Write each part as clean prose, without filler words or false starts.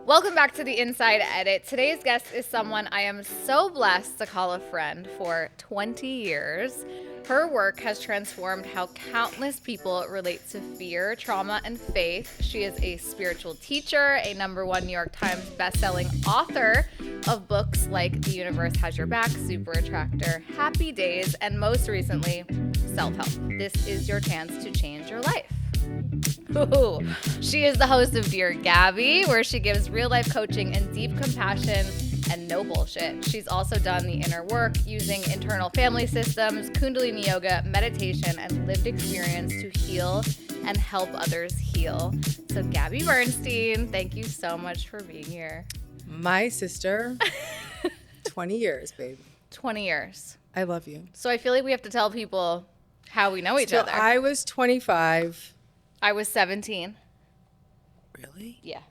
Welcome back to the Inside Edit. Today's guest is someone I am so blessed to call a friend for 20 years. Her work has transformed how countless people relate to fear, trauma, and faith. She is a spiritual teacher, a #1 New York Times bestselling author of books like The Universe Has Your Back, Super Attractor, Happy Days, and most recently, Self-Help. This is your chance to change your life. Ooh. She is the host of Dear Gabby, where she gives real-life coaching and deep compassion and no bullshit. She's also done the inner work using internal family systems, Kundalini yoga, meditation, and lived experience to heal and help others heal. So Gabby Bernstein, thank you so much for being here. My sister, 20 years, babe. 20 years. I love you. So I feel like we have to tell people how we know each other. I was 25. I was 17. Really? Yeah.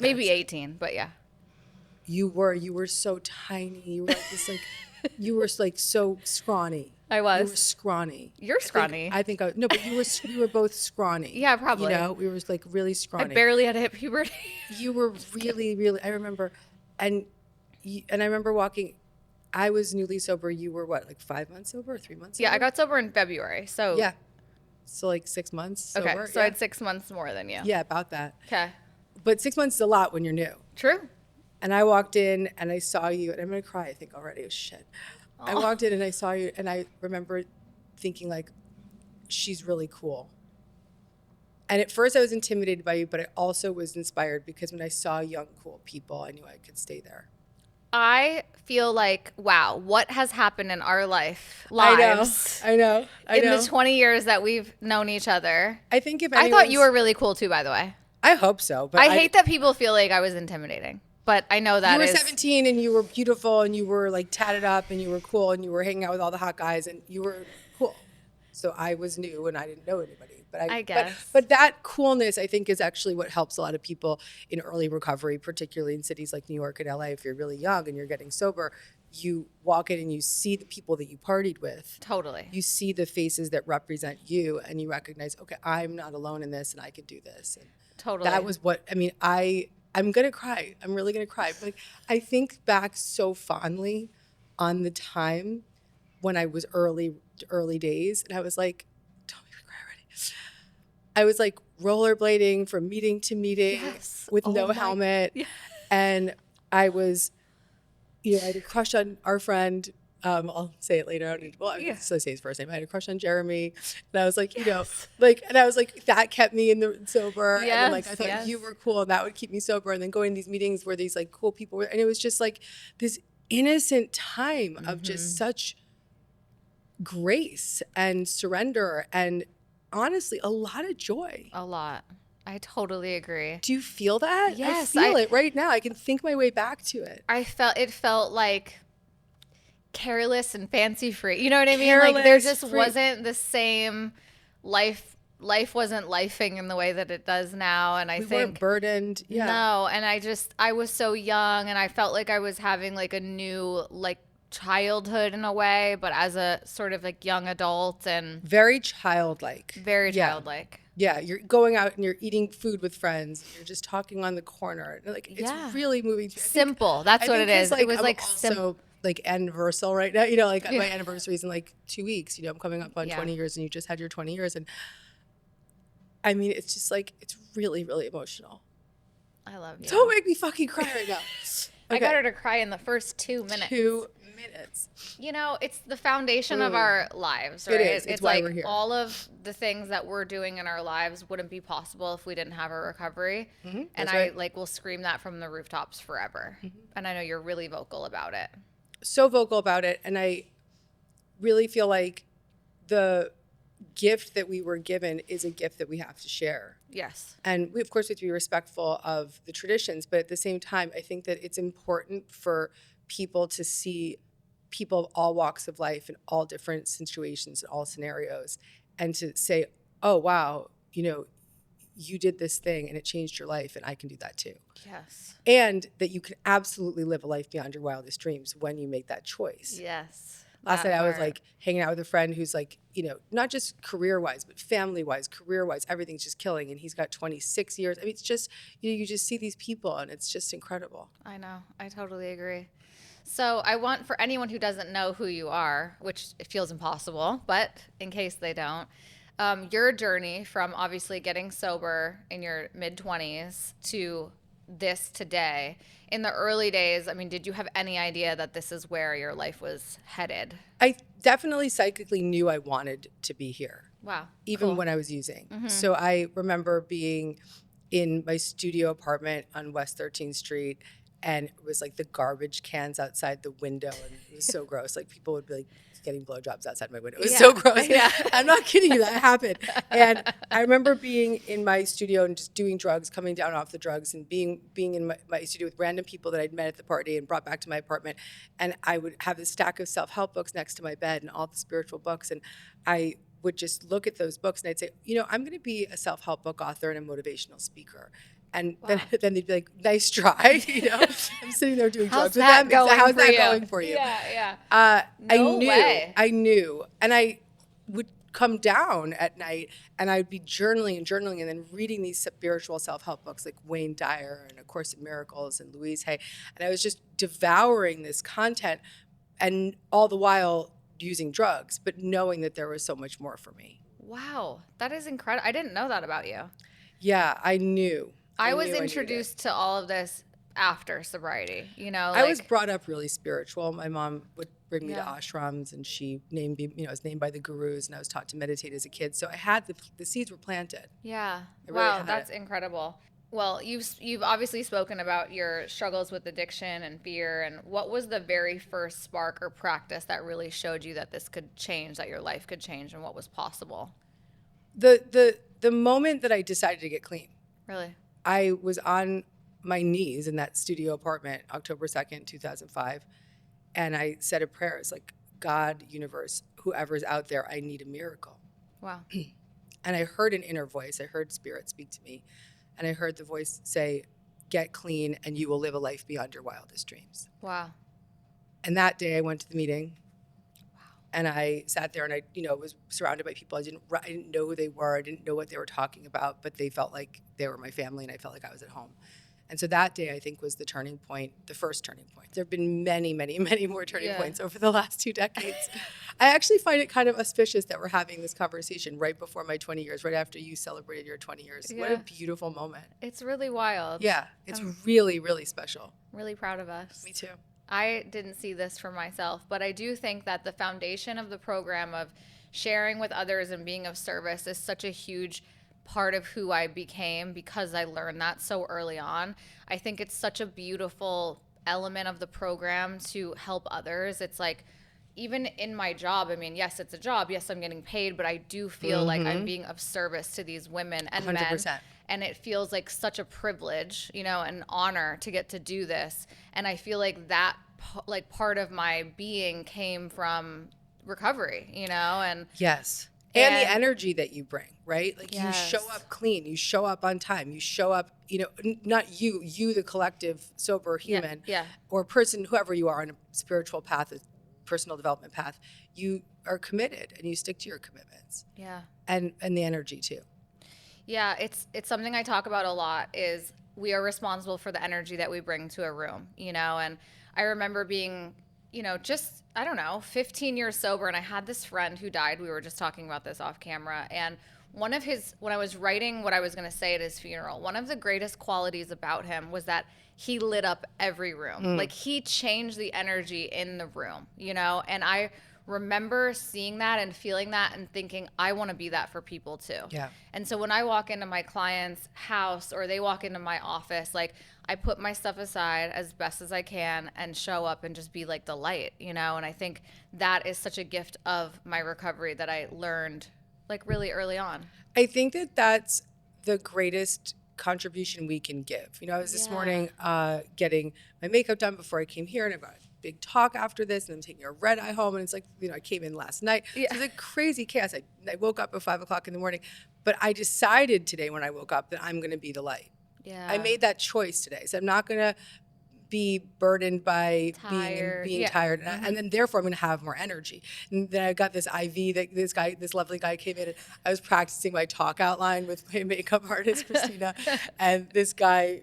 Maybe 18, but yeah. You were so tiny. You were like this, you were like so scrawny. I was. You were scrawny. You're scrawny. No, but we were both scrawny. Yeah, probably. You know, we were like really scrawny. I barely had hit puberty. You were really, really, I remember, and I remember walking, I was newly sober. You were what, like 5 months sober or 3 months sober? Yeah, I got sober in February, so. Yeah. So like 6 months sober. Okay, so I had 6 months more than you. Yeah, about that. Okay. But 6 months is a lot when you're new. True. And I walked in and I saw you, and I'm gonna cry, I think already. Oh, shit. Aww. I walked in and I saw you, and I remember thinking like, she's really cool. And at first I was intimidated by you, but I also was inspired because when I saw young, cool people, I knew I could stay there. I feel like, wow, what has happened in our lives? I know. In the 20 years that we've known each other. I think if I thought you were really cool too, by the way. I hope so. But I hate that people feel like I was intimidating, but I know that you were 17 and you were beautiful and you were like tatted up and you were cool and you were hanging out with all the hot guys and you were cool. So I was new and I didn't know anybody. But I guess. But that coolness, I think, is actually what helps a lot of people in early recovery, particularly in cities like New York and LA. If you're really young and you're getting sober, you walk in and you see the people that you partied with. Totally. You see the faces that represent you and you recognize, okay, I'm not alone in this and I can do this. And totally. that was what, I mean, I'm going to cry. I'm really going to cry. But like, I think back so fondly on the time when I was early days and I was like, I was like rollerblading from meeting to meeting with no helmet. Yeah. And I was, I had a crush on our friend. I'll say it later. I say his first name. I had a crush on Jeremy. And I was like, and I was like, that kept me in the sober. Yes, and then, like, I thought you were cool and that would keep me sober. And then going to these meetings where these like cool people were, and it was just like this innocent time of just such grace and surrender and honestly, a lot of joy. A lot. I totally agree. Do you feel that? Yes. I feel it right now. I can think my way back to it. It felt like careless and fancy free. You know what I mean? Like there just wasn't the same life wasn't lifing in the way that it does now. And we weren't burdened. Yeah. No. And I was so young and I felt like I was having like a new like childhood in a way, but as a sort of like young adult and very childlike. Yeah, you're going out and you're eating food with friends. You're just talking on the corner. Like it's really moving. Simple. That's what it is. It was like simple. Like anniversal right now. Like my anniversary is in like 2 weeks. I'm coming up on 20 years, and you just had your 20 years, and I mean, it's just like it's really, really emotional. I love you. Don't make me fucking cry right now. Okay. I got her to cry in the first 2 minutes. 2 minutes. It's the foundation of our lives, right? It is. It's why like we're here. All of the things that we're doing in our lives wouldn't be possible if we didn't have our recovery. Mm-hmm. And I will scream that from the rooftops forever. Mm-hmm. And I know you're really vocal about it. So vocal about it. And I really feel like the gift that we were given is a gift that we have to share. Yes. And we, of course, have to be respectful of the traditions. But at the same time, I think that it's important for people to see people of all walks of life in all different situations, in all scenarios, and to say, oh, wow, you did this thing and it changed your life and I can do that too. Yes. And that you can absolutely live a life beyond your wildest dreams when you make that choice. Yes. Last That night I was part. like hanging out with a friend who's like, not just career-wise, but family-wise, career-wise, everything's just killing. And he's got 26 years. I mean, it's just, you just see these people and it's just incredible. I know. I totally agree. So I want for anyone who doesn't know who you are, which it feels impossible, but in case they don't, your journey from obviously getting sober in your mid 20s to this today. In the early days, I mean, did you have any idea that this is where your life was headed? I definitely psychically knew I wanted to be here. Wow. Even Cool. when I was using. So I remember being in my studio apartment on West 13th Street, and it was like the garbage cans outside the window, and it was so gross. Like people would be like getting blowjobs outside my window. It was so gross. Yeah. I'm not kidding you. That happened. And I remember being in my studio and just doing drugs, coming down off the drugs, and being in my studio with random people that I'd met at the party and brought back to my apartment. And I would have this stack of self-help books next to my bed and all the spiritual books. And I would just look at those books and I'd say, I'm going to be a self-help book author and a motivational speaker. And then they'd be like, nice try. I'm sitting there doing drugs with them. How's that going for you? Yeah. I knew. And I would come down at night and I would be journaling and then reading these spiritual self-help books like Wayne Dyer and A Course in Miracles and Louise Hay. And I was just devouring this content and all the while using drugs, but knowing that there was so much more for me. Wow. That is incredible. I didn't know that about you. Yeah, I knew. I was introduced to all of this after sobriety, I was brought up really spiritual. My mom would bring me to ashrams, and she named me, I was named by the gurus, and I was taught to meditate as a kid. So I had the seeds were planted. Yeah. Really Wow, that's incredible. Well, you've obviously spoken about your struggles with addiction and fear, and what was the very first spark or practice that really showed you that this could change, that your life could change, and what was possible? The moment that I decided to get clean. Really? I was on my knees in that studio apartment, October 2nd, 2005, and I said a prayer. It's like, God, universe, whoever's out there, I need a miracle. Wow. And I heard an inner voice. I heard spirit speak to me, and I heard the voice say, get clean and you will live a life beyond your wildest dreams. Wow. And that day I went to the meeting. And I sat there and I, was surrounded by people. I didn't know who they were. I didn't know what they were talking about, but they felt like they were my family and I felt like I was at home. And so that day I think was the turning point, the first turning point. There have been many, many, many more turning points over the last 2 decades. I actually find it kind of auspicious that we're having this conversation right before my 20 years, right after you celebrated your 20 years. Yeah. What a beautiful moment. It's really wild. Yeah, it's really, really special. Really proud of us. Me too. I didn't see this for myself, but I do think that the foundation of the program of sharing with others and being of service is such a huge part of who I became because I learned that so early on. I think it's such a beautiful element of the program to help others. It's like, even in my job, I mean, yes, it's a job. Yes, I'm getting paid, but I do feel like I'm being of service to these women and 100%. men. And it feels like such a privilege, an honor to get to do this. And I feel like that, like, part of my being came from recovery, and yes. And the energy that you bring, right? Like yes. You show up clean, you show up on time, you show up, not you the collective sober human or person, whoever you are on a spiritual path, a personal development path, you are committed and you stick to your commitments. Yeah. And the energy too. Yeah, it's something I talk about a lot is we are responsible for the energy that we bring to a room, and I remember being, just, I don't know, 15 years sober, and I had this friend who died. We were just talking about this off camera, and when I was writing what I was going to say at his funeral, one of the greatest qualities about him was that he lit up every room. Like, he changed the energy in the room, and I remember seeing that and feeling that and thinking, I want to be that for people too. Yeah. And so when I walk into my client's house or they walk into my office, like, I put my stuff aside as best as I can and show up and just be like the light, and I think that is such a gift of my recovery that I learned like really early on. I think that that's the greatest contribution we can give. I was this morning getting my makeup done before I came here, and I've got a big talk after this, and I'm taking a red eye home, and it's like, I came in last night. Yeah. So it's like crazy chaos. I woke up at 5 o'clock in the morning, but I decided today when I woke up that I'm going to be the light. Yeah. I made that choice today. So I'm not going to be burdened by Tired. being tired, and then therefore I'm going to have more energy. And then I got this IV that this lovely guy came in, and I was practicing my talk outline with my makeup artist Christina, and this guy.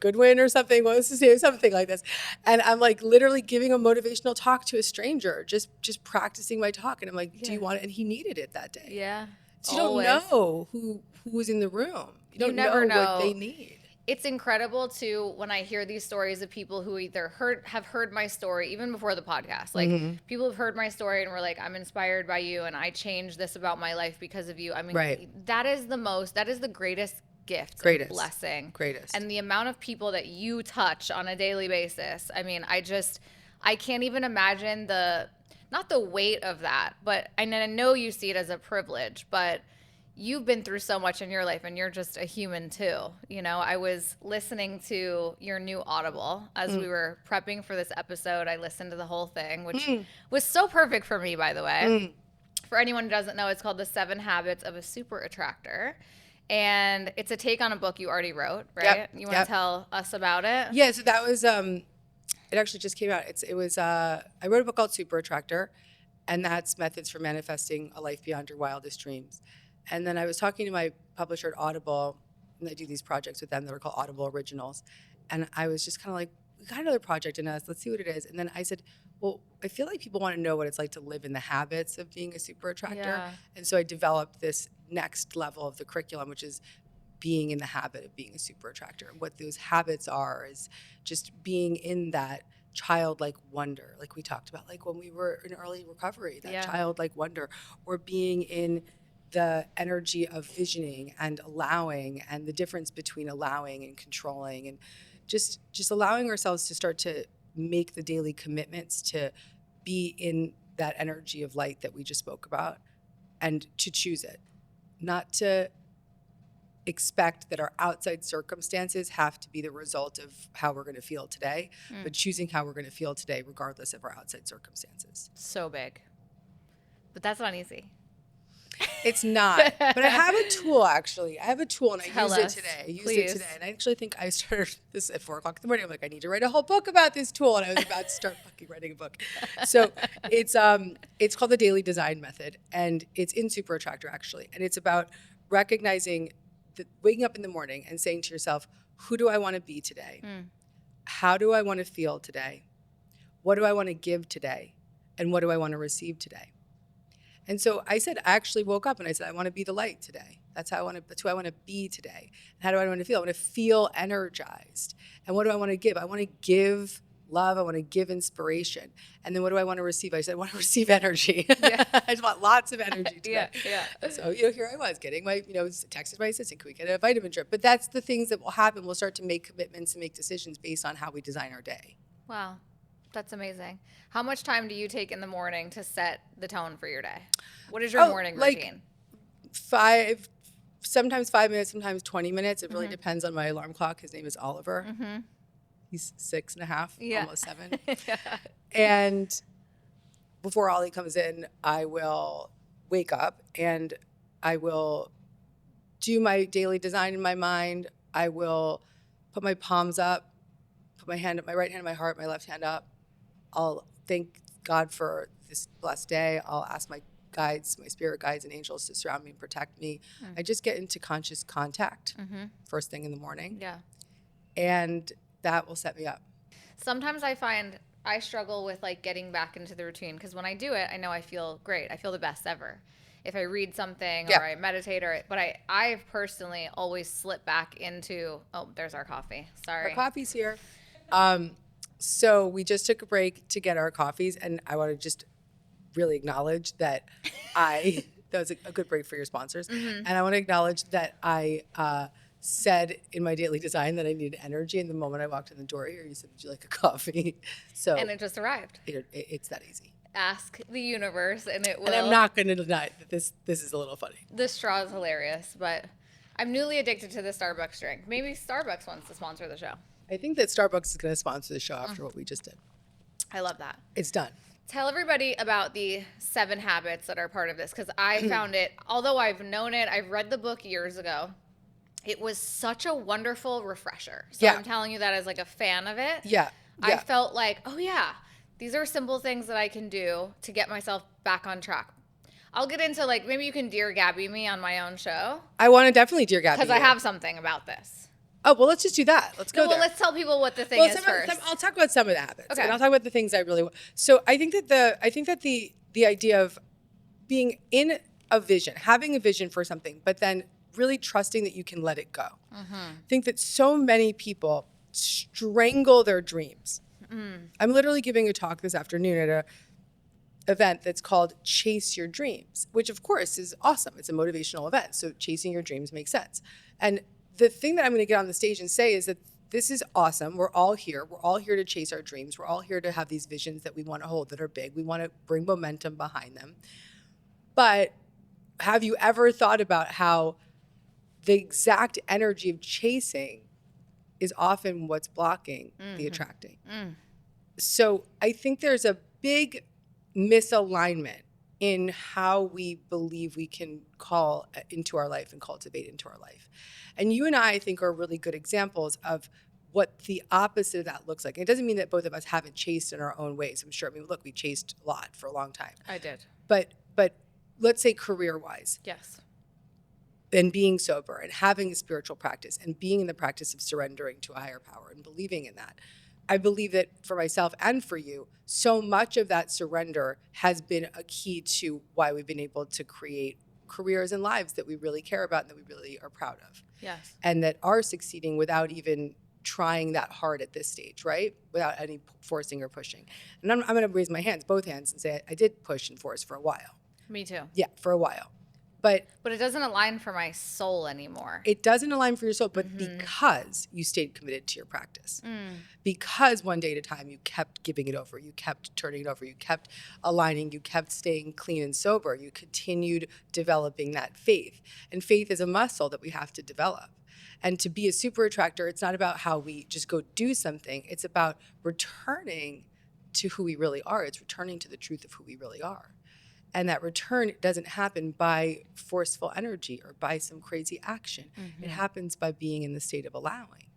Goodwin or something. What was his name? Something like this. And I'm like literally giving a motivational talk to a stranger, just practicing my talk. And I'm like, do you want it? And he needed it that day. Yeah. So you don't know who was in the room. You don't never know what they need. It's incredible too when I hear these stories of people who either have heard my story even before the podcast. Like people have heard my story and were like, I'm inspired by you and I changed this about my life because of you. I mean, that is the greatest gift, blessing. And the amount of people that you touch on a daily basis. I mean, I can't even imagine not the weight of that, but I know you see it as a privilege, but you've been through so much in your life and you're just a human too. You know, I was listening to your new Audible as we were prepping for this episode. I listened to the whole thing, which was so perfect for me, by the way. For anyone who doesn't know, it's called The 7 Habits of a Super Attractor. And it's a take on a book you already wrote, right? Yep. You want to tell us about it? Yeah, so that was, it actually just came out. I wrote a book called Super Attractor, and that's methods for manifesting a life beyond your wildest dreams. And then I was talking to my publisher at Audible, and I do these projects with them that are called Audible Originals. And I was just kind of like, we got another project in us. Let's see what it is. And then I said, well, I feel like people want to know what it's like to live in the habits of being a super attractor. Yeah. And so I developed this next level of the curriculum, which is being in the habit of being a super attractor. And what those habits are is just being in that childlike wonder, like we talked about, like when we were in early recovery, that childlike wonder, or being in the energy of visioning and allowing, and the difference between allowing and controlling, and just allowing ourselves to start to make the daily commitments to be in that energy of light that we just spoke about, and to choose it, not to expect that our outside circumstances have to be the result of how we're going to feel today, but choosing how we're going to feel today regardless of our outside circumstances. So big. But that's not easy. It's not. But I have a tool, actually. I have a tool, and I used it today. And I actually think I started this at 4 o'clock in the morning. I'm like, I need to write a whole book about this tool. And I was about to start fucking writing a book. So it's called the Daily Design Method. And it's in Super Attractor, actually. And it's about recognizing waking up in the morning and saying to yourself, who do I want to be today? How do I want to feel today? What do I want to give today? And what do I want to receive today? And so I actually woke up and I said, I want to be the light today. That's who I want to be today. And how do I want to feel? I want to feel energized. And what do I want to give? I want to give love. I want to give inspiration. And then what do I want to receive? I said, I want to receive energy. Yeah. I just want lots of energy today. Yeah. So, here I was getting my, texted my assistant, can we get a vitamin drip? But that's the things that will happen. We'll start to make commitments and make decisions based on how we design our day. Wow. That's amazing. How much time do you take in the morning to set the tone for your day? What is your morning routine? Sometimes 5 minutes, sometimes 20 minutes. It really depends on my alarm clock. His name is Oliver. He's 6.5, almost 7. And before Ollie comes in, I will wake up and I will do my daily design in my mind. I will put my palms up, put my right hand on my heart, my left hand up. I'll thank God for this blessed day. I'll ask my guides, my spirit guides and angels to surround me and protect me. I just get into conscious contact first thing in the morning. Yeah. And that will set me up. Sometimes I find I struggle with getting back into the routine because when I do it, I know I feel great. I feel the best ever. If I read something or I meditate but I've personally always slipped back into, there's our coffee. Sorry. Our coffee's here. So we just took a break to get our coffees, and I want to just really acknowledge that that was a good break for your sponsors. And I want to acknowledge that I said in my daily design that I needed energy, and the moment I walked in the door here, you said, would you like a coffee? And it just arrived. It's that easy. Ask the universe, and it will. And I'm not going to deny that this is a little funny. The straw is hilarious, but I'm newly addicted to the Starbucks drink. Maybe Starbucks wants to sponsor the show. I think that Starbucks is going to sponsor the show after what we just did. I love that. It's done. Tell everybody about the 7 habits that are part of this, because I found it, although I've known it, I've read the book years ago, it was such a wonderful refresher. So I'm telling you that as like a fan of it. Yeah. I felt like, oh yeah, these are simple things that I can do to get myself back on track. I'll get into like, maybe you can Dear Gabby me on my own show. I want to definitely Dear Gabby. Because I have something about this. Oh, well, let's just do that. Let's go there. Let's tell people what the thing is first. I'll talk about some of the habits. Okay. And I'll talk about the things I really want. So I think that the idea of being in a vision, having a vision for something, but then really trusting that you can let it go. Mm-hmm. I think that so many people strangle their dreams. Mm. I'm literally giving a talk this afternoon at a event that's called Chase Your Dreams, which of course is awesome. It's a motivational event. So chasing your dreams makes sense. And the thing that I'm going to get on the stage and say is that this is awesome. We're all here. We're all here to chase our dreams. We're all here to have these visions that we want to hold that are big. We want to bring momentum behind them. But have you ever thought about how the exact energy of chasing is often what's blocking the attracting? Mm. So I think there's a big misalignment in how we believe we can call into our life and cultivate into our life. And you and I think are really good examples of what the opposite of that looks like. It doesn't mean that both of us haven't chased in our own ways. I'm sure. I mean, look, we chased a lot for a long time. I did. But let's say career-wise. Yes. And being sober and having a spiritual practice and being in the practice of surrendering to a higher power and believing in that. I believe that for myself and for you, so much of that surrender has been a key to why we've been able to create careers and lives that we really care about and that we really are proud of. Yes. And that are succeeding without even trying that hard at this stage, right? Without any forcing or pushing. And I'm going to raise my hands, both hands, and say I did push and force for a while. Me too. Yeah, for a while. But it doesn't align for my soul anymore. It doesn't align for your soul, but because you stayed committed to your practice. Because one day at a time you kept giving it over, you kept turning it over, you kept aligning, you kept staying clean and sober, you continued developing that faith. And faith is a muscle that we have to develop. And to be a super attractor, it's not about how we just go do something. It's about returning to who we really are. It's returning to the truth of who we really are. And that return doesn't happen by forceful energy or by some crazy action. Mm-hmm. It happens by being in the state of allowing.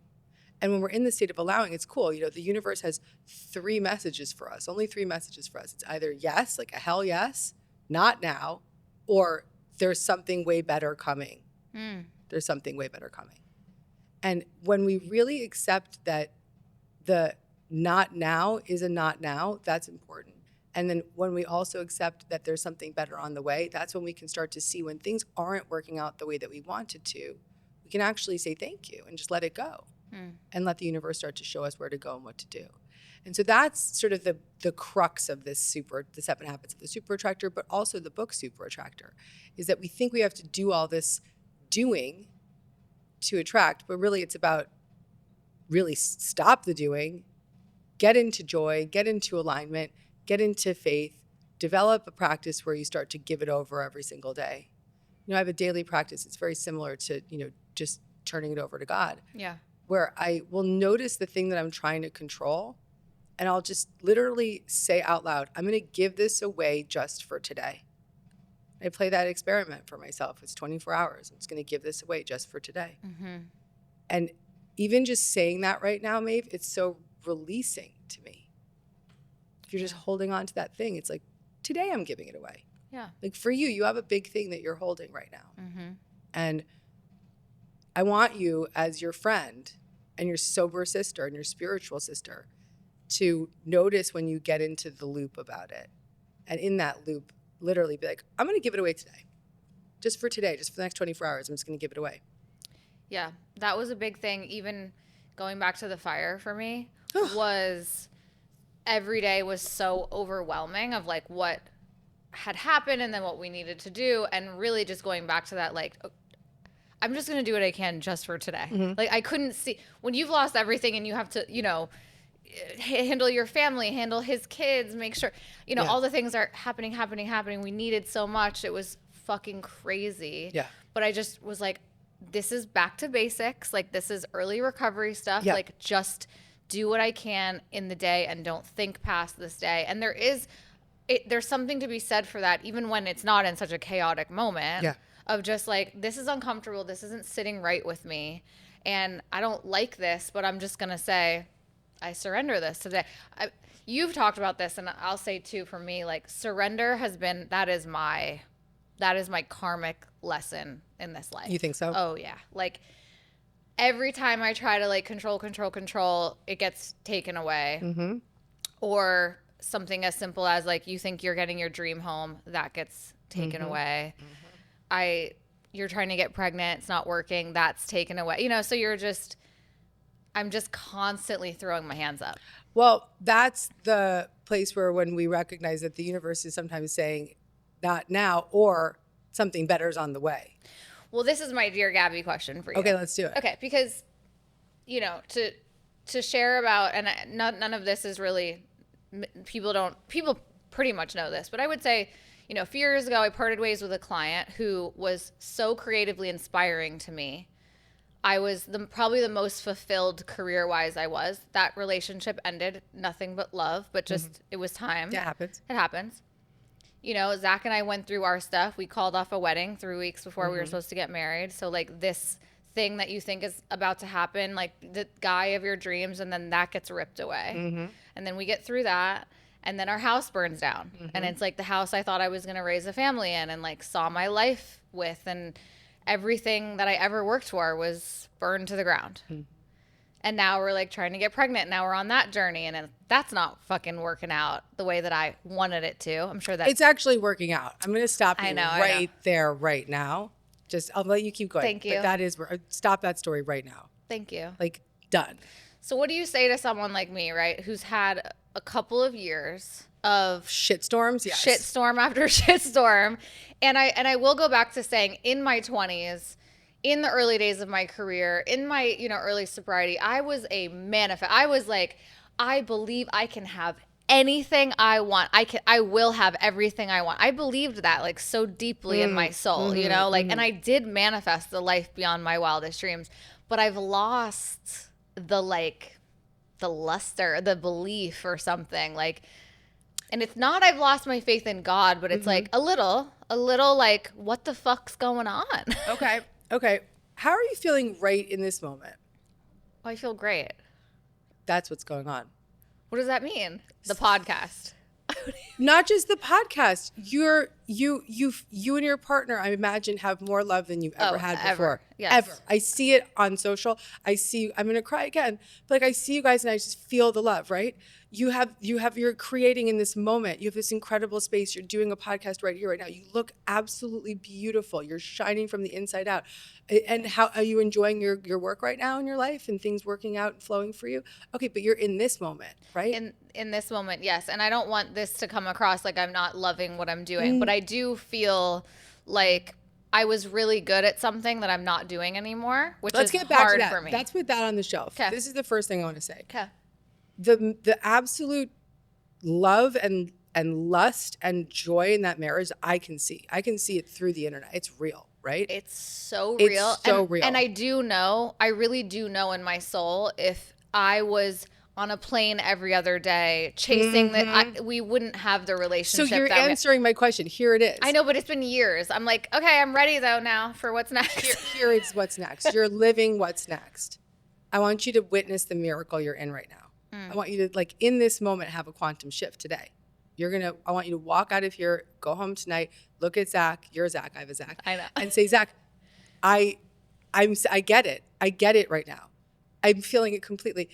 And when we're in the state of allowing, it's cool. You know, the universe has 3 messages for us, only 3 messages for us. It's either yes, like a hell yes, not now, or there's something way better coming. There's something way better coming. And when we really accept that the not now is a not now, that's important. And then when we also accept that there's something better on the way, that's when we can start to see when things aren't working out the way that we wanted to, we can actually say thank you and just let it go and let the universe start to show us where to go and what to do. And so that's sort of the crux of the 7 habits of the super attractor, but also the book Super Attractor, is that we think we have to do all this doing to attract, but really it's about really stop the doing, get into joy, get into alignment, get into faith, develop a practice where you start to give it over every single day. You know, I have a daily practice. It's very similar to, just turning it over to God. Yeah. Where I will notice the thing that I'm trying to control, and I'll just literally say out loud, I'm going to give this away just for today. I play that experiment for myself. It's 24 hours. I'm just going to give this away just for today. Mm-hmm. And even just saying that right now, Maeve, it's so releasing to me. If you're just holding on to that thing, it's like, today I'm giving it away. Yeah. Like for you, you have a big thing that you're holding right now. Mm-hmm. And I want you as your friend and your sober sister and your spiritual sister to notice when you get into the loop about it. And in that loop, literally be like, I'm going to give it away today. Just for today, just for the next 24 hours, I'm just going to give it away. Yeah, that was a big thing. Even going back to the fire for me was... every day was so overwhelming of like what had happened and then what we needed to do, and really just going back to that, like, I'm just going to do what I can just for today. Mm-hmm. Like I couldn't see when you've lost everything and you have to, handle your family, handle his kids, make sure, all the things are happening. We needed so much. It was fucking crazy. Yeah. But I just was like, this is back to basics. Like this is early recovery stuff. Yeah. Like just do what I can in the day and don't think past this day. And there's something to be said for that, even when it's not in such a chaotic moment of just like, this is uncomfortable. This isn't sitting right with me. And I don't like this, but I'm just going to say, I surrender this today. You've talked about this, and I'll say too, for me, like surrender has been, that is my karmic lesson in this life. You think so? Oh yeah. Like every time I try to like control, it gets taken away. Mm-hmm. Or something as simple as like, you think you're getting your dream home, that gets taken away. You're trying to get pregnant, it's not working, that's taken away. You know, so I'm just constantly throwing my hands up. Well, that's the place where when we recognize that the universe is sometimes saying not now or something better is on the way. Well, this is my Dear Gabby question for you. Okay, let's do it. Okay, because, you know, to share about, and none of this is really, people pretty much know this, but I would say, you know, a few years ago, I parted ways with a client who was so creatively inspiring to me. I was probably the most fulfilled career-wise I was. That relationship ended, nothing but love, but just it was time. It happens. It happens. You know, Zach and I went through our stuff. We called off a wedding 3 weeks before we were supposed to get married. So like this thing that you think is about to happen, like the guy of your dreams, and then that gets ripped away. And then we get through that. And then our house burns down. And it's like the house I thought I was going to raise a family in and like saw my life with, and everything that I ever worked for was burned to the ground. And now we're like trying to get pregnant. Now we're on that journey, and that's not fucking working out the way that I wanted it to. I'm sure that it's actually working out. I'm going to stop you I know. there right now. I'll let you keep going. Thank you. But that is where, stop that story right now. Thank you. Like, done. So what do you say to someone like me, right, who's had a couple of years of Shitstorms? Yes. shitstorm after shitstorm. And I will go back to saying, in my 20s, in the early days of my career, in my, you know, early sobriety, I was a manifest. I was like, I believe I can have anything I want. I will have everything I want. I believed that like so deeply in my soul, you know, like, and I did manifest the life beyond my wildest dreams, but I've lost the luster, the belief or something like, and it's not, I've lost my faith in God, but it's like a little like, what the fuck's going on? Okay. How are you feeling right in this moment? Oh, I feel great. That's what's going on. What does that mean? The podcast. Not just the podcast. You and your partner, I imagine, have more love than you've ever had before. Ever. Yes. Ever. I see it on social. I'm gonna cry again. But like I see you guys and I just feel the love, right? You're creating in this moment. You have this incredible space. You're doing a podcast right here, right now. You look absolutely beautiful. You're shining from the inside out. And how are you enjoying your work right now in your life and things working out and flowing for you? Okay, but you're in this moment, right? In this moment, yes. And I don't want this to come across like I'm not loving what I'm doing, but I do feel like I was really good at something that I'm not doing anymore, which Let's is get back hard to that. for me. Let's put that on the shelf. Okay. This is the first thing I want to say. Okay. The absolute love and lust and joy in that marriage, I can see it through the internet. It's real, right? It's so It's real. so real. And I really do know in my soul, if I was on a plane every other day chasing that, we wouldn't have the So relationship. you're answering my question. Here it is. I know, but it's been years. I'm like, okay, I'm ready though now for what's next. Here is what's next. You're living what's next. I want you to witness the miracle you're in right now. I want you to, like, in this moment, have a quantum shift today. I want you to walk out of here, go home tonight, look at Zach. You're Zach. I have a Zach. I know. And say, Zach, I get it. I get it right now. I'm feeling it completely.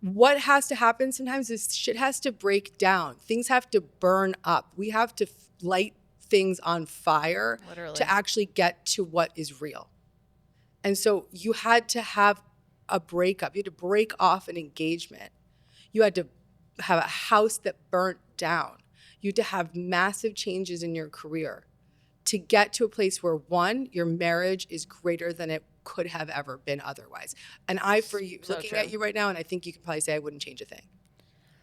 What has to happen sometimes is shit has to break down. Things have to burn up. We have to light things on fire Literally. to actually get to what is real. And so you had to have a breakup. You had to break off an engagement. You had to have a house that burnt down. You had to have massive changes in your career to get to a place where, one, your marriage is greater than it could have ever been otherwise. And looking at you right now, and I think you could probably say I wouldn't change a thing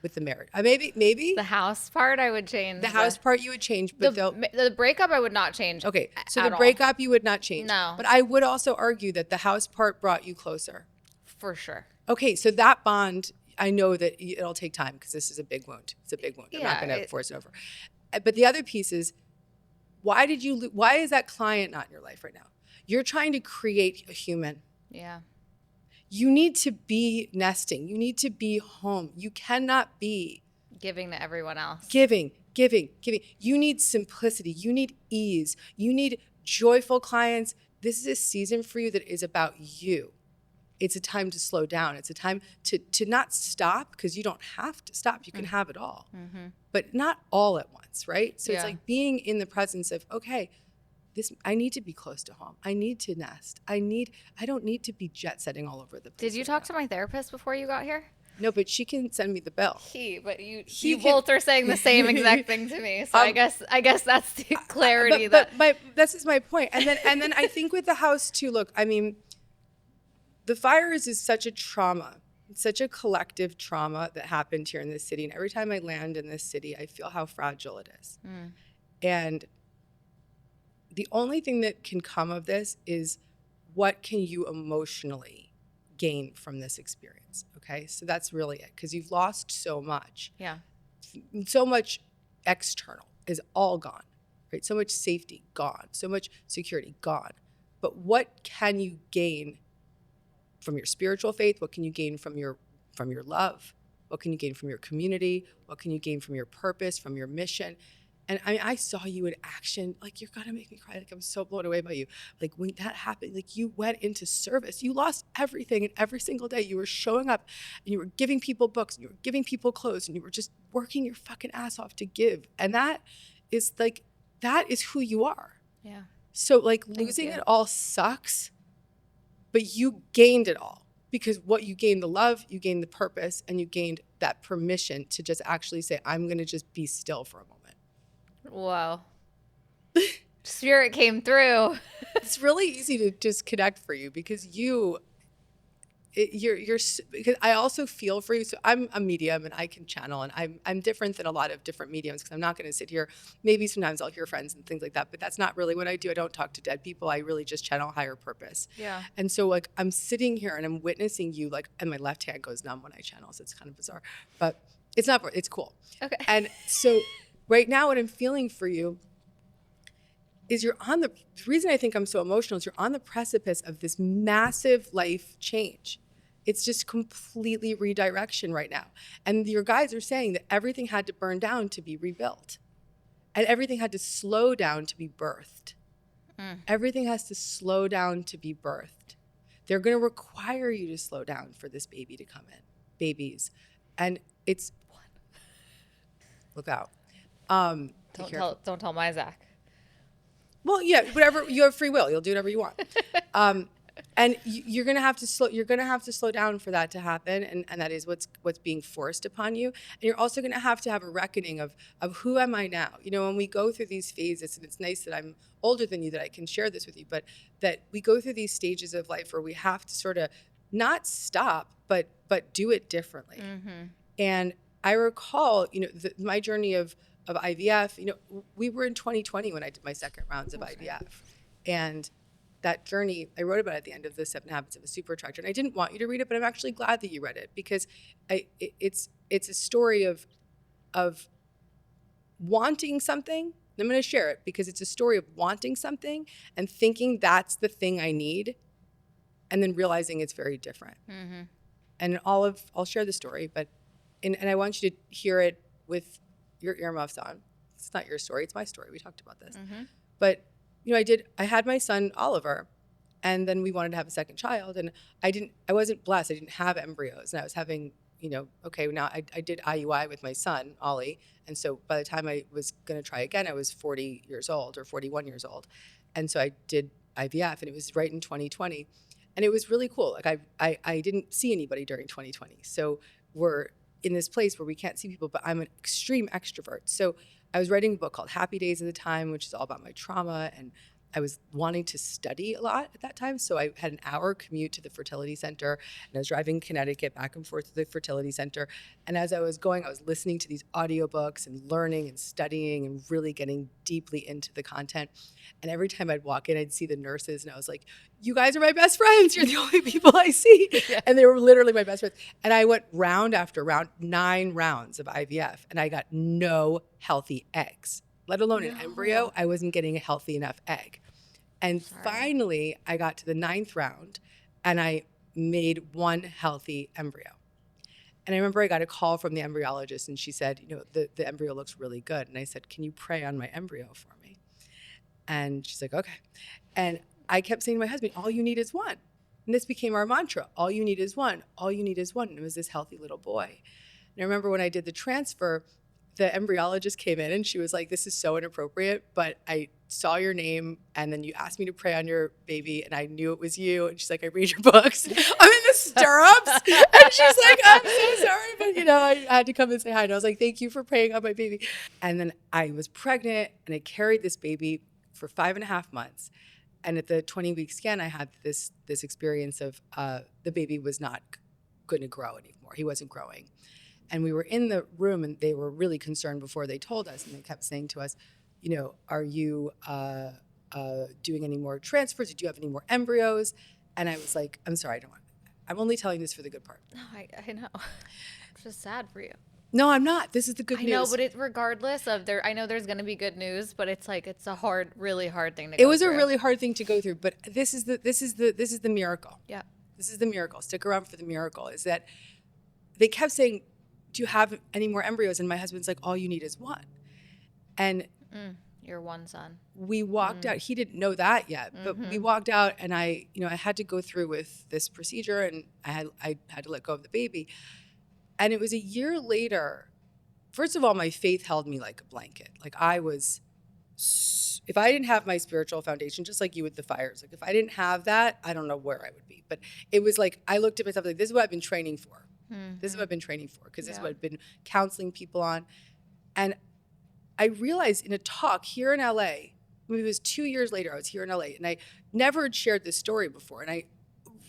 with the marriage. Maybe The house part I would change. the house part you would change, but the breakup I would not change. okay. So at the all. breakup you would not change. No. But I would also argue that the house part brought you closer. For sure. Okay, so that bond, I know that it'll take time because this is a big wound. It's a big wound. I'm not Yeah, going to force it over. But the other piece is Why is that client not in your life right now? You're trying to create a human. Yeah. You need to be nesting. You need to be home. You cannot be Giving to everyone else. Giving. You need simplicity. You need ease. You need joyful clients. This is a season for you that is about you. It's a time to slow down. It's a time to not stop, because you don't have to stop. You can have it all, but not all at once, right? So it's like being in the presence of, okay, I need to be close to home. I need to nest. I don't need to be jet setting all over the place. Did you talk to my therapist before you got here? No, but she can send me the bill. But you both are saying the same exact thing to me. So I guess that's the clarity but this is my point. And then I think with the house too, look, I mean, the fires is such a trauma. It's such a collective trauma that happened here in this city. And every time I land in this city, I feel how fragile it is. And the only thing that can come of this is, what can you emotionally gain from this experience? Okay, so that's really it, because you've lost so much. Yeah. So much external is all gone, right? So much safety gone, so much security gone. But what can you gain from your spiritual faith? What can you gain from your love? What can you gain from your community? What can you gain from your purpose, from your mission? And I mean, I saw you in action. Like, you're gonna make me cry. Like, I'm so blown away by you. Like, when that happened, like, you went into service. You lost everything, and every single day you were showing up, and you were giving people books, and you were giving people clothes, and you were just working your fucking ass off to give. And that is who you are. Yeah. So like, losing it all sucks, but you gained it all, because what you gained, the love, you gained the purpose, and you gained that permission to just actually say, I'm gonna just be still for a moment. Wow. Spirit came through. It's really easy to just connect for you, because you're because I also feel for you. So I'm a medium, and I can channel, and I'm different than a lot of different mediums, because I'm not going to sit here. Maybe sometimes I'll hear friends and things like that, but that's not really what I do. I don't talk to dead people. I really just channel higher purpose. Yeah. And so like, I'm sitting here and I'm witnessing you, like, and my left hand goes numb when I channel, so it's kind of bizarre, but it's cool. Okay. And so right now, what I'm feeling for you is the reason I think I'm so emotional is you're on the precipice of this massive life change. It's just completely redirection right now. And your guides are saying that everything had to burn down to be rebuilt. And everything had to slow down to be birthed. Everything has to slow down to be birthed. They're going to require you to slow down for this baby to come in. Babies. And it's, look out. Don't tell my Zach. Well, yeah, whatever. You have free will. You'll do whatever you want. And you're gonna have to slow down for that to happen, and that is what's being forced upon you. And you're also gonna have to have a reckoning of who am I now? You know, when we go through these phases, and it's nice that I'm older than you, that I can share this with you, but that we go through these stages of life where we have to sort of not stop, but do it differently. And I recall, you know, my journey of IVF. You know, we were in 2020 when I did my second rounds of IVF, and that journey, I wrote about it at the end of the 7 Habits of a Super Attractor. And I didn't want you to read it, but I'm actually glad that you read it, because it's a story of wanting something. I'm going to share it because it's a story of wanting something and thinking that's the thing I need, and then realizing it's very different. And I'll share the story, but and I want you to hear it with your earmuffs on. It's not your story, it's my story. We talked about this. But you know, I had my son Oliver, and then we wanted to have a second child, and I wasn't blessed. I didn't have embryos, and I was having, you know, okay, now I did IUI with my son, Ollie, and so by the time I was going to try again, I was 40 years old or 41 years old. And so I did IVF, and it was right in 2020. And it was really cool. Like I didn't see anybody during 2020. So we're in this place where we can't see people, but I'm an extreme extrovert. So I was writing a book called Happy Days at the time, which is all about my trauma, and I was wanting to study a lot at that time. So I had an hour commute to the fertility center, and I was driving Connecticut back and forth to the fertility center. And as I was going, I was listening to these audiobooks and learning and studying and really getting deeply into the content. And every time I'd walk in, I'd see the nurses, and I was like, you guys are my best friends. You're the only people I see. Yeah. And they were literally my best friends. And I went round after round, 9 rounds of IVF, and I got no healthy eggs. let alone an embryo. I wasn't getting a healthy enough egg. And finally, I got to the 9th round and I made one healthy embryo. And I remember I got a call from the embryologist and she said, the embryo looks really good. And I said, can you pray on my embryo for me? And she's like, okay. And I kept saying to my husband, all you need is one. And this became our mantra. All you need is one. All you need is one. And it was this healthy little boy. And I remember when I did the transfer, the embryologist came in and she was like, this is so inappropriate, but I saw your name and then you asked me to pray on your baby and I knew it was you. And she's like, I read your books. I'm in the stirrups. And she's like, I'm so sorry, but I had to come and say hi. And I was like, thank you for praying on my baby. And then I was pregnant and I carried this baby for 5.5 months. And at the 20-week scan, I had this experience of the baby was not going to grow anymore. He wasn't growing. And we were in the room and they were really concerned before they told us. And they kept saying to us, are you doing any more transfers? Do you have any more embryos? And I was like, I'm sorry, I'm only telling this for the good part. No, I know. It's just sad for you. No, I'm not. This is the good news. I know, but regardless of I know there's going to be good news, but it's like it's a really hard thing to go through. It was a really hard thing to go through, but this is the miracle. Yeah. This is the miracle. Stick around for the miracle. Is that they kept saying, do you have any more embryos? And my husband's like, all you need is one. And your one son. We walked out. He didn't know that yet, but we walked out and I had to go through with this procedure and I had to let go of the baby. And it was a year later. First of all, my faith held me like a blanket. Like if I didn't have my spiritual foundation, just like you with the fires, like if I didn't have that, I don't know where I would be. But it was like, I looked at myself like, this is what I've been training for. This is what I've been training for because this is what I've been counseling people on. And I realized in a talk here in LA, it was 2 years later, I was here in LA and I never had shared this story before. And I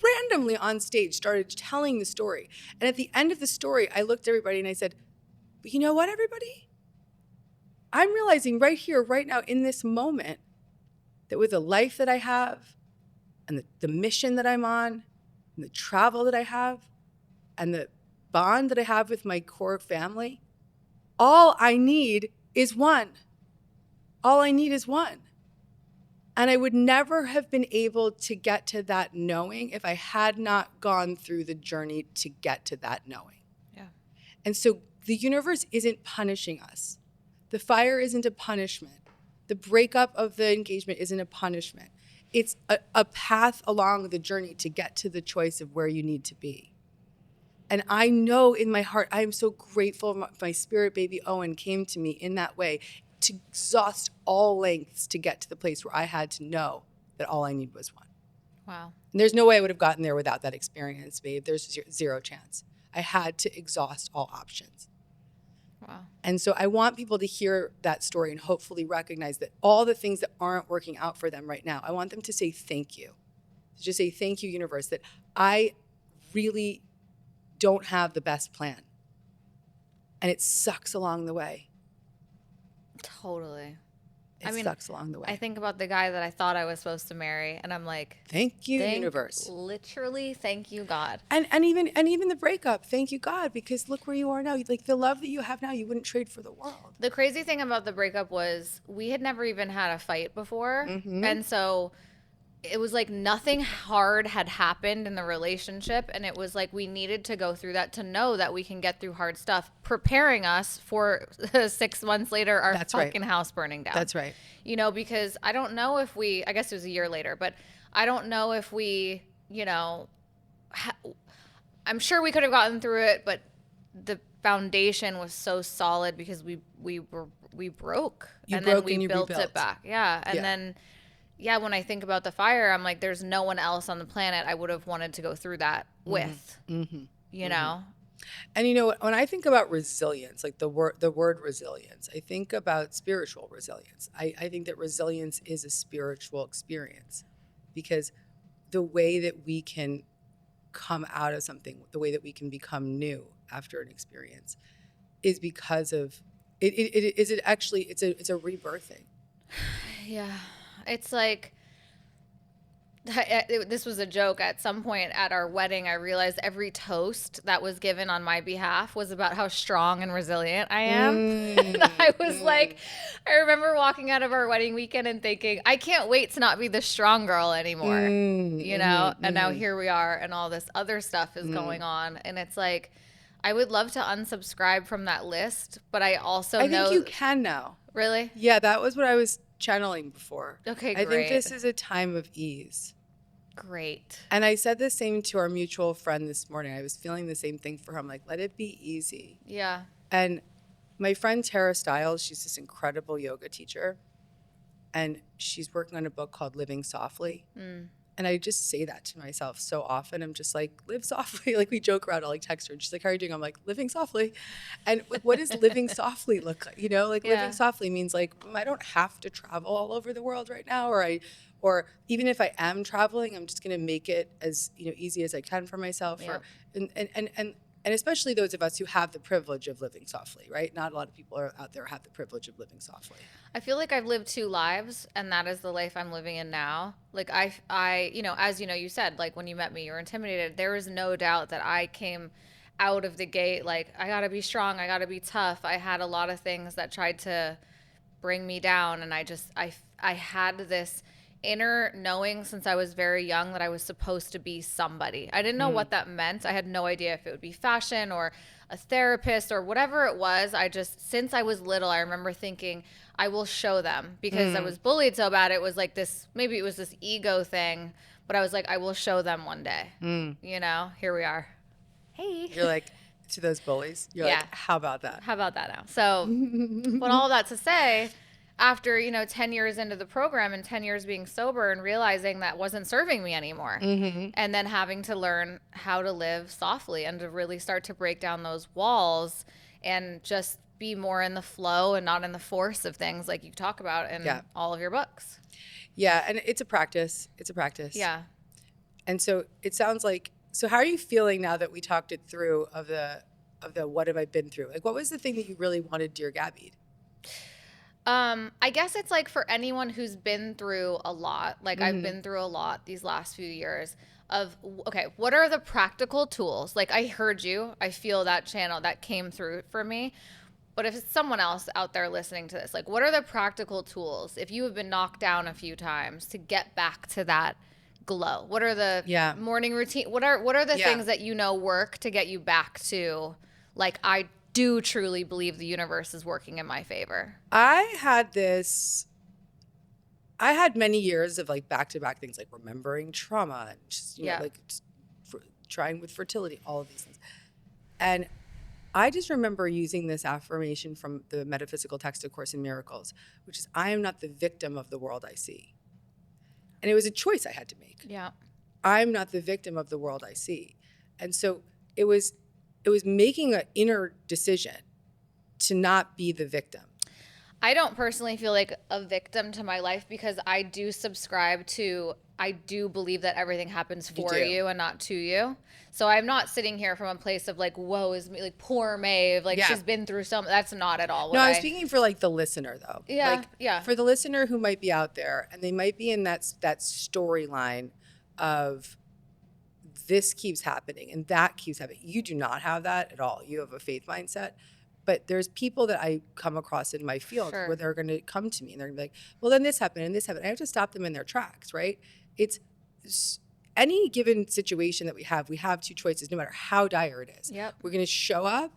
randomly on stage started telling the story. And at the end of the story, I looked at everybody and I said, but you know what, everybody? I'm realizing right here, right now, in this moment, that with the life that I have and the mission that I'm on and the travel that I have and the bond that I have with my core family, all I need is one. All I need is one. And I would never have been able to get to that knowing if I had not gone through the journey to get to that knowing. Yeah. And so the universe isn't punishing us. The fire isn't a punishment. The breakup of the engagement isn't a punishment. It's a path along the journey to get to the choice of where you need to be. And I know in my heart, I am so grateful my spirit baby Owen came to me in that way to exhaust all lengths to get to the place where I had to know that all I need was one. Wow. And there's no way I would have gotten there without that experience, Maeve. There's zero chance. I had to exhaust all options. Wow. And so I want people to hear that story and hopefully recognize that all the things that aren't working out for them right now, I want them to say thank you. To just say thank you, universe, that I really don't have the best plan. And it sucks along the way. Totally. It sucks along the way. I think about the guy that I thought I was supposed to marry, and I'm like, thank you, universe. Literally, thank you, God. And even the breakup, thank you, God, because look where you are now. Like the love that you have now, you wouldn't trade for the world. The crazy thing about the breakup was we had never even had a fight before, and so it was like nothing hard had happened in the relationship, and it was like we needed to go through that to know that we can get through hard stuff, preparing us for 6 months later our fucking house burning down. That's right. Because I don't know if I guess it was a year later, but I don't know if we, I'm sure we could have gotten through it, but the foundation was so solid because we broke and then we built it back. Yeah. And then when I think about the fire, I'm like, there's no one else on the planet I would have wanted to go through that with, you know? And when I think about resilience, like the word resilience, I think about spiritual resilience. I think that resilience is a spiritual experience because the way that we can come out of something, the way that we can become new after an experience is because of it's a rebirthing. Yeah. It's like this was a joke. At some point at our wedding, I realized every toast that was given on my behalf was about how strong and resilient I am. And I was like, I remember walking out of our wedding weekend and thinking, I can't wait to not be the strong girl anymore, you know? And now here we are, and all this other stuff is going on. And it's like, I would love to unsubscribe from that list, but I also I know. think you can now. Really? Yeah, that was what I was channeling before. Okay, I think great. this is a time of ease. Great. And I said the same to our mutual friend this morning. I was feeling the same thing for her. I'm like, let it be easy. Yeah. And my friend Tara Stiles, she's this incredible yoga teacher. And she's working on a book called Living Softly. And I just say that to myself so often. I'm just like, live softly. Like we joke around, I'll like text her and she's like, how are you doing? I'm like, living softly. And what does living softly look like? You know, like living softly means like, I don't have to travel all over the world right now. Or even if I am traveling, I'm just going to make it as, you know, easy as I can for myself. Yeah. And especially those of us who have the privilege of living softly, right? Not a lot of people are out there have the privilege of living softly. I feel like I've lived 2 lives, and that is the life I'm living in now. Like I, you know, as you know, you said, like when you met me, you were intimidated. There is no doubt that I came out of the gate like, I gotta be strong, I gotta be tough. I had a lot of things that tried to bring me down, and I had this inner knowing since I was very young that I was supposed to be somebody. I didn't know what that meant. I had no idea if it would be fashion or a therapist or whatever it was. Since I was little, I remember thinking, I will show them, because I was bullied so bad. It was like this, maybe it was this ego thing, but I was like, I will show them one day. You know, here we are. Hey. You're like, to those bullies, you're like, how about that? How about that now? So, but all that to say, after, you know, 10 years into the program and 10 years being sober and realizing that wasn't serving me anymore, and then having to learn how to live softly and to really start to break down those walls and just be more in the flow and not in the force of things like you talk about in all of your books. Yeah, and it's a practice. It's a practice. Yeah. And so it sounds like, so how are you feeling now that we talked it through of the what have I been through? Like, what was the thing that you really wanted, dear Gabby? I guess it's like for anyone who's been through a lot, like I've been through a lot these last few years of, okay, what are the practical tools? Like I heard you, I feel that channel that came through for me. But if it's someone else out there listening to this, like what are the practical tools if you have been knocked down a few times to get back to that glow? What are the morning routine? What are the things that you know work to get you back to, like, I do truly believe the universe is working in my favor? I had many years of like back-to-back things, like remembering trauma and just, you know, like trying with fertility, all of these things. And I just remember using this affirmation from the metaphysical text of Course in Miracles, which is, I am not the victim of the world I see. And it was a choice I had to make. Yeah. I'm not the victim of the world I see. And so it was making an inner decision to not be the victim. I don't personally feel like a victim to my life, because I do subscribe to, I do believe that everything happens for you and not to you. So I'm not sitting here from a place of like, woe is me, like poor Maeve, like she's been through so much. That's not at all what I'm speaking for like the listener though. Yeah, like, for the listener who might be out there and they might be in that storyline of this keeps happening and that keeps happening. You do not have that at all. You have a faith mindset. But there's people that I come across in my field where they're going to come to me and they're going to be like, well, then this happened and this happened. I have to stop them in their tracks, right? It's any given situation that we have 2 choices, no matter how dire it is. Yep. We're going to show up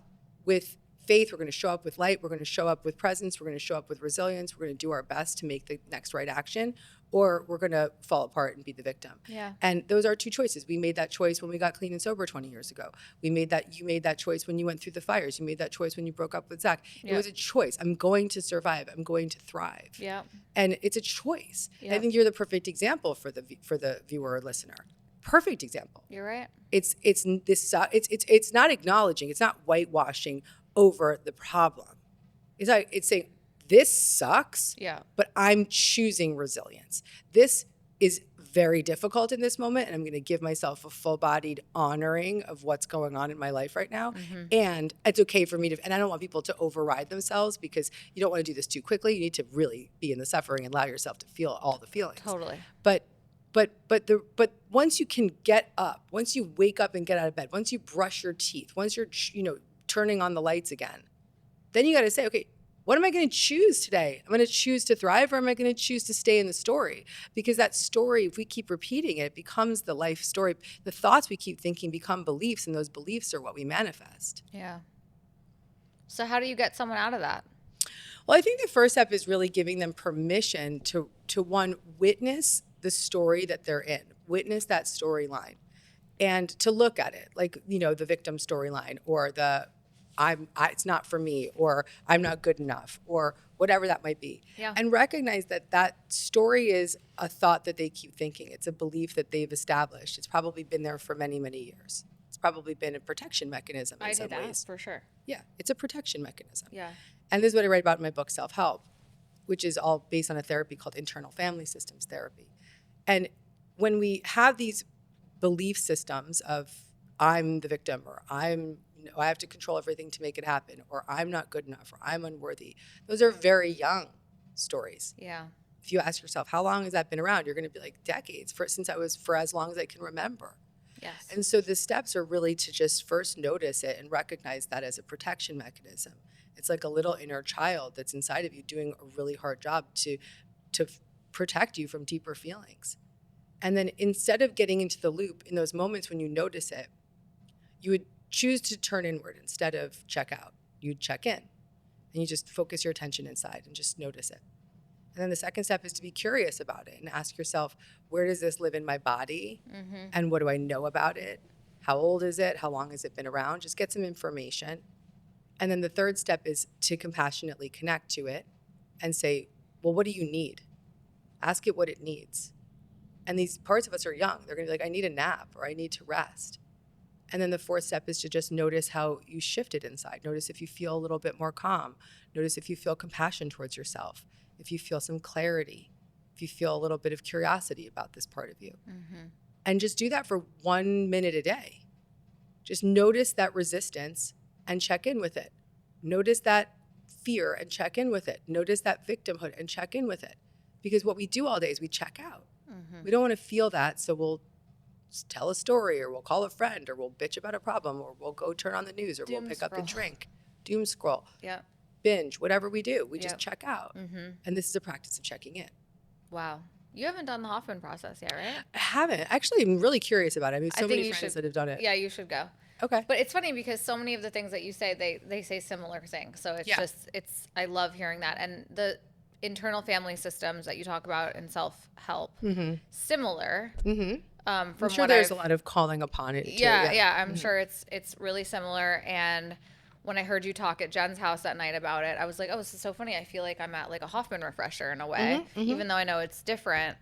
with faith. We're going to show up with light. We're going to show up with presence. We're going to show up with resilience. We're going to do our best to make the next right action, or we're going to fall apart and be the victim. Yeah. And those are 2 choices. We made that choice when we got clean and sober 20 years ago. You made that choice when you went through the fires. You made that choice when you broke up with Zach. It was a choice. I'm going to survive. I'm going to thrive. Yeah. And it's a choice. I think you're the perfect example for the viewer or listener. Perfect example. You're right. It's not acknowledging. It's not whitewashing over the problem. It's saying, this sucks, but I'm choosing resilience. This is very difficult in this moment, and I'm going to give myself a full-bodied honoring of what's going on in my life right now. And it's okay for me to, and I don't want people to override themselves, because you don't want to do this too quickly. You need to really be in the suffering and allow yourself to feel all the feelings. Totally. But but once you can get up, once you wake up and get out of bed, once you brush your teeth, once you're turning on the lights again, then you got to say, okay, what am I going to choose today? I'm going to choose to thrive, or am I going to choose to stay in the story? Because that story, if we keep repeating it, it becomes the life story. The thoughts we keep thinking become beliefs, and those beliefs are what we manifest. Yeah. So how do you get someone out of that? Well, I think the first step is really giving them permission to one, witness the story that they're in, witness that storyline, and to look at it like, the victim storyline, or it's not for me, or I'm not good enough, or whatever that might be. Yeah. And recognize that story is a thought that they keep thinking. It's a belief that they've established. It's probably been there for many, many years. It's probably been a protection mechanism in some ways. For sure. Yeah, it's a protection mechanism. Yeah. And this is what I write about in my book, Self-Help, which is all based on a therapy called internal family systems therapy. And when we have these belief systems of I'm the victim, or I have to control everything to make it happen, or I'm not good enough, or I'm unworthy, those are very young stories. Yeah. If you ask yourself, how long has that been around? You're going to be like, decades, for as long as I can remember. Yes. And so the steps are really to just first notice it and recognize that as a protection mechanism. It's like a little inner child that's inside of you doing a really hard job to protect you from deeper feelings. And then instead of getting into the loop in those moments when you notice it, you would choose to turn inward instead of check out. You'd check in, and you just focus your attention inside and just notice it. And then the second step is to be curious about it and ask yourself, where does this live in my body? Mm-hmm. And what do I know about it? How old is it? How long has it been around? Just get some information. And then the third step is to compassionately connect to it and say, well, what do you need? Ask it what it needs. And these parts of us are young. They're going to be like, I need a nap, or I need to rest. And then the fourth step is to just notice how you shifted inside. Notice if you feel a little bit more calm. Notice if you feel compassion towards yourself, if you feel some clarity, if you feel a little bit of curiosity about this part of you. Mm-hmm. And just do that for 1 minute a day. Just notice that resistance and check in with it. Notice that fear and check in with it. Notice that victimhood and check in with it. Because what we do all day is we check out. Mm-hmm. We don't want to feel that, so we'll tell a story, or we'll call a friend, or we'll bitch about a problem, or we'll go turn on the news, or we'll pick up a drink, doom scroll, binge, whatever we do. We just check out. Mm-hmm. And this is a practice of checking in. Wow. You haven't done the Hoffman process yet, right? I haven't. Actually, I'm really curious about it. I mean, so many friends that have done it. Yeah, you should go. Okay. But it's funny because so many of the things that you say, they say similar things. So it's I love hearing that. And the internal family systems that you talk about in self-help, similar. Mm-hmm. I'm sure there's a lot of calling upon it too. Yeah. I'm sure it's really similar. And when I heard you talk at Jen's house that night about it, I was like, oh, this is so funny. I feel like I'm at like a Hoffman refresher in a way, even though I know it's different.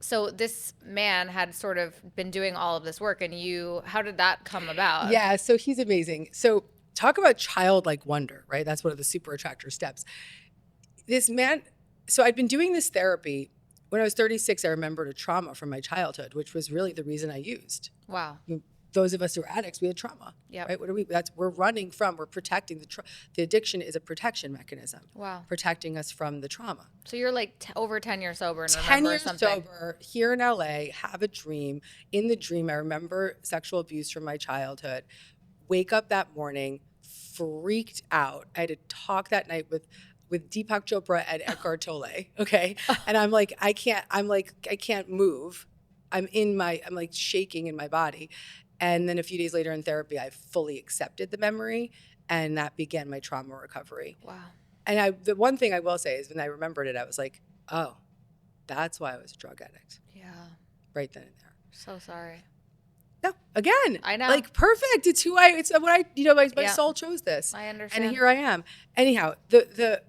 So this man had sort of been doing all of this work, and how did that come about? Yeah, so he's amazing. So talk about childlike wonder, right? That's one of the super attractor steps. This man, so I'd been doing this therapy. When I was 36, I remembered a trauma from my childhood, which was really the reason I used. Wow. Those of us who are addicts, we had trauma. Yeah. Right? What are we? We're running from. We're protecting the addiction is a protection mechanism. Wow. Protecting us from the trauma. So you're like over 10 years sober and remember something. 10 years sober, here in LA, have a dream. In the dream, I remember sexual abuse from my childhood. Wake up that morning, freaked out. I had to talk that night with Deepak Chopra and Eckhart Tolle. Okay, and I'm like, I can't move. I'm like shaking in my body. And then a few days later in therapy, I fully accepted the memory, and that began my trauma recovery. Wow. And the one thing I will say is when I remembered it, I was like, oh, that's why I was a drug addict. Yeah. Right then and there. So sorry. No, again, I know. Like perfect. It's what I, my soul chose this. I understand. And here I am. Anyhow, the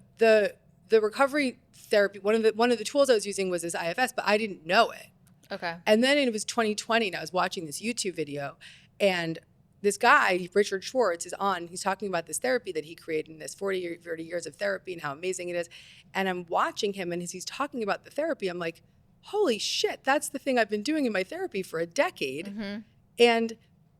recovery therapy, one of the tools I was using was this IFS, but I didn't know it. Okay. And then it was 2020, and I was watching this YouTube video, and this guy, Richard Schwartz, is on. He's talking about this therapy that he created in this 40 years of therapy and how amazing it is. And I'm watching him, and as he's talking about the therapy, I'm like, holy shit, that's the thing I've been doing in my therapy for a decade. Mm-hmm. And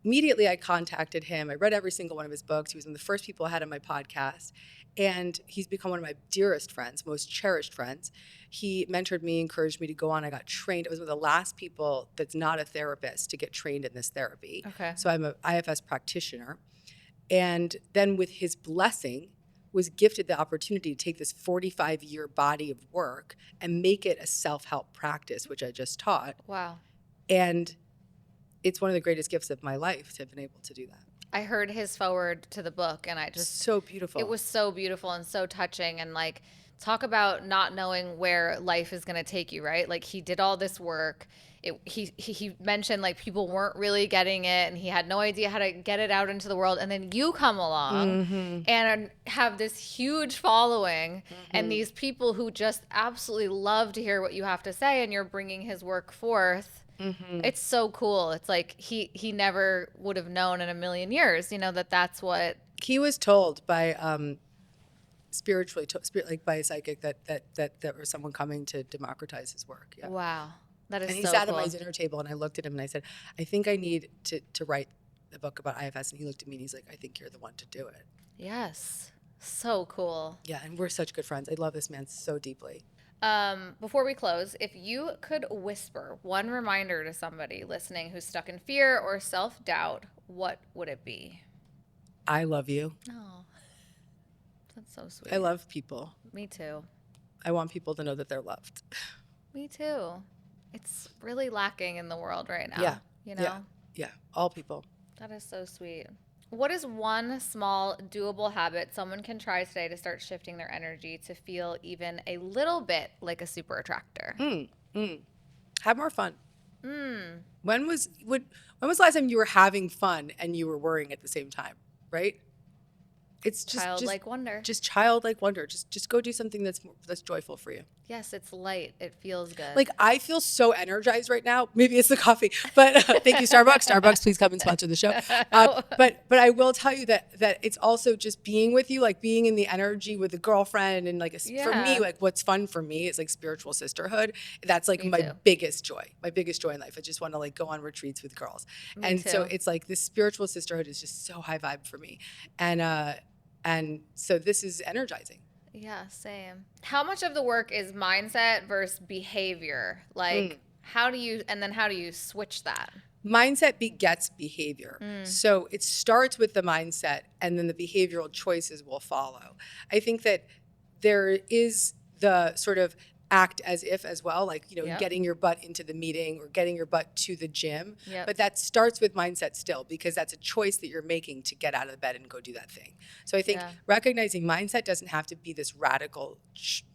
immediately I contacted him. I read every single one of his books. He was one of the first people I had on my podcast. And he's become one of my dearest friends, most cherished friends. He mentored me, encouraged me to go on. I got trained. I was one of the last people that's not a therapist to get trained in this therapy. Okay. So I'm an IFS practitioner. And then with his blessing, was gifted the opportunity to take this 45-year body of work and make it a self-help practice, which I just taught. Wow. And it's one of the greatest gifts of my life to have been able to do that. I heard his forward to the book, and I just so beautiful. It was so beautiful and so touching, and like, talk about not knowing where life is going to take you, right? Like, he did all this work. He mentioned like people weren't really getting it, and he had no idea how to get it out into the world, and then you come along and have this huge following, and these people who just absolutely love to hear what you have to say, and you're bringing his work forth. It's so cool. It's like he never would have known in a million years, that's what he was told by spiritually, like by a psychic that was someone coming to democratize his work. Yeah. Wow, that is. And he so sat cool. at my dinner table, and I looked at him and I said, "I think I need to write the book about IFS." And he looked at me and he's like, "I think you're the one to do it." Yes, so cool. Yeah, and we're such good friends. I love this man so deeply. Before we close, if you could whisper one reminder to somebody listening who's stuck in fear or self-doubt, what would it be? I love you. Oh, that's so sweet. I love people. Me too. I want people to know that they're loved. Me too. It's really lacking in the world right now. Yeah. Yeah. All people. That is so sweet. What is one small, doable habit someone can try today to start shifting their energy to feel even a little bit like a super attractor? Have more fun. When was the last time you were having fun and you were worrying at the same time, right? It's just childlike wonder. Just childlike wonder. Just go do something that's joyful for you. Yes, it's light. It feels good. Like, I feel so energized right now. Maybe it's the coffee, but thank you, Starbucks. Starbucks, please come and sponsor the show. But I will tell you that it's also just being with you, like being in the energy with a girlfriend, and like for me, like what's fun for me is like spiritual sisterhood. That's like my biggest joy in life. I just want to like go on retreats with girls, so it's like this spiritual sisterhood is just so high vibe for me, and so this is energizing. Yeah, same. How much of the work is mindset versus behavior? Like, how do you switch that? Mindset begets behavior. So it starts with the mindset, and then the behavioral choices will follow. I think that there is the sort of act as if as well, like, getting your butt into the meeting or getting your butt to the gym. But that starts with mindset still, because that's a choice that you're making to get out of the bed and go do that thing. So I think recognizing mindset doesn't have to be this radical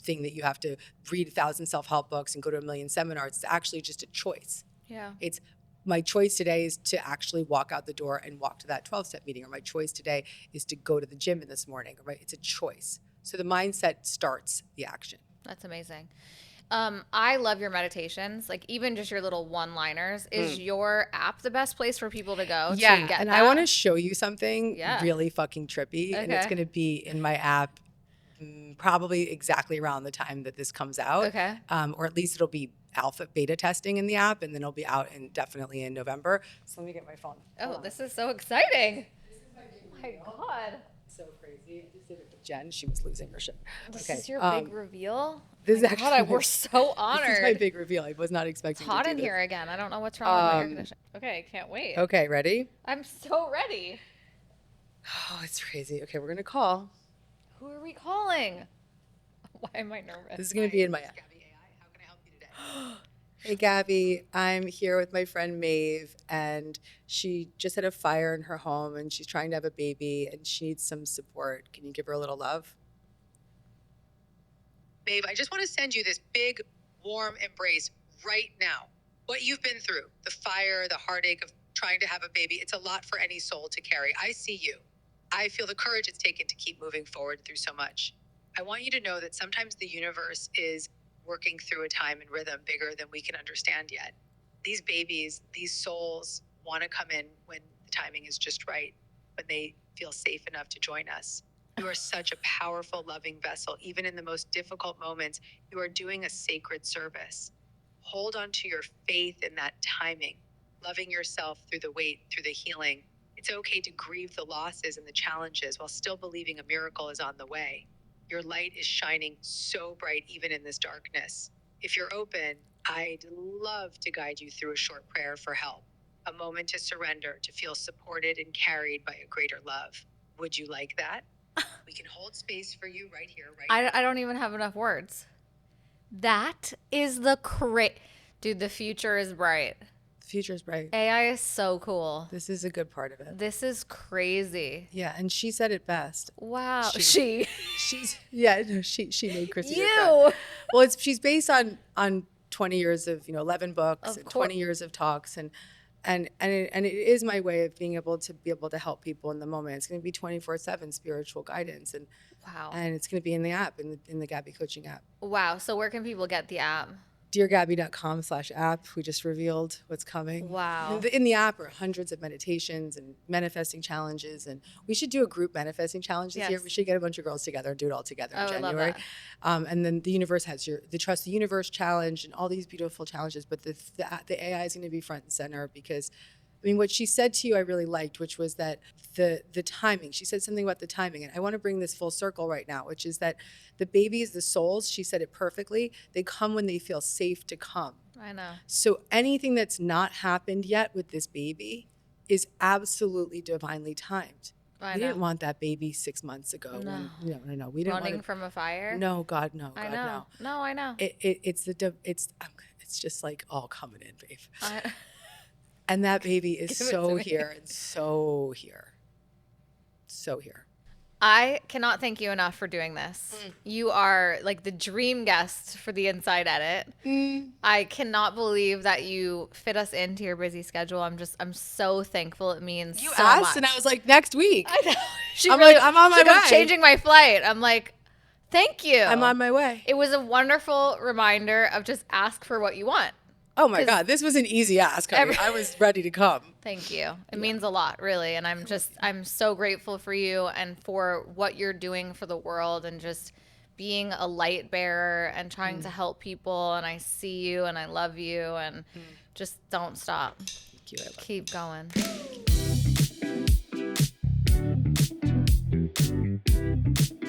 thing that you have to read 1,000 self-help books and go to 1,000,000 seminars. It's actually just a choice. Yeah. It's my choice today is to actually walk out the door and walk to that 12-step meeting, or my choice today is to go to the gym in this morning, right? It's a choice. So the mindset starts the action. That's amazing. I love your meditations, like even just your little one-liners. Is your app the best place for people to go to get that? I want to show you something really fucking trippy, and it's going to be in my app probably exactly around the time that this comes out. Okay. Or at least it'll be alpha beta testing in the app, and then it'll be out definitely in November. So let me get my phone. Oh, this is so exciting. Oh my God. So crazy. I just did it with Jen. She was losing her shit. This is your big reveal? This is actually we're so honored. This is my big reveal. I was not expecting It's hot to do in this. here again. I don't know what's wrong with my air conditioning. Okay, I can't wait. Okay, ready? I'm so ready. Oh, it's crazy. Okay, we're going to call. Who are we calling? Why am I nervous? This is going to be in my app. Gabby AI, how can I help you today? Hey, Gabby, I'm here with my friend Maeve, and she just had a fire in her home, and she's trying to have a baby, and she needs some support. Can you give her a little love? Maeve, I just want to send you this big, warm embrace right now. What you've been through, the fire, the heartache of trying to have a baby, it's a lot for any soul to carry. I see you. I feel the courage it's taken to keep moving forward through so much. I want you to know that sometimes the universe is working through a time and rhythm bigger than we can understand yet. These babies, these souls want to come in when the timing is just right, when they feel safe enough to join us. You are such a powerful, loving vessel. Even in the most difficult moments, you are doing a sacred service. Hold on to your faith in that timing, loving yourself through the wait, through the healing, It's okay to grieve the losses and the challenges while still believing a miracle is on the way. Your light is shining so bright even in this darkness. If you're open, I'd love to guide you through a short prayer for help, a moment to surrender, to feel supported and carried by a greater love. Would you like that? We can hold space for you right here, right now. I don't even have enough words. That is dude, the future is bright. The future is bright. AI is so cool. This is a good part of it. This is crazy. Yeah, and she said it best. Wow. She made Chrissy You. cry. Well, she's based on 20 years of 11 books Of and course. 20 years of talks and it is my way of being able to help people in the moment. It's going to be 24/7 spiritual guidance and Wow. and it's going to be in the app in the Gabby coaching app. Wow. So where can people get the app? DearGabby.com/app. We just revealed what's coming. Wow. In the app are hundreds of meditations and manifesting challenges, and we should do a group manifesting challenge this year. Yes. We should get a bunch of girls together and do it all together in I would love January. that. And then the universe has the Trust the Universe challenge and all these beautiful challenges. But the AI is going to be front and center because, I mean, what she said to you I really liked, which was that the timing. She said something about the timing, and I want to bring this full circle right now, which is that the babies, the souls, she said it perfectly, they come when they feel safe to come. I know. So anything that's not happened yet with this baby is absolutely divinely timed. I We know. didn't want that baby 6 months ago. No. No. We didn't Running want from a fire? No, God, no. I God, know. no. No, I know. It's just like all coming in, babe. I- And that baby is Give it to so me. here and so here. So here. I cannot thank you enough for doing this. You are like the dream guest for the Inside Edit. I cannot believe that you fit us into your busy schedule. I'm so thankful. It means You so asked, much. and I was like, next week. I know. I'm like, I'm on my she's like, I'm way. changing my flight. I'm like, thank you. I'm on my way. It was a wonderful reminder of just ask for what you want. Oh my God, this was an easy ask. Honey. I was ready to come. Thank you. It means a lot, really. And I'm so grateful for you and for what you're doing for the world and just being a light bearer and trying to help people. And I see you and I love you and just don't stop. Thank you. I love Keep going. you.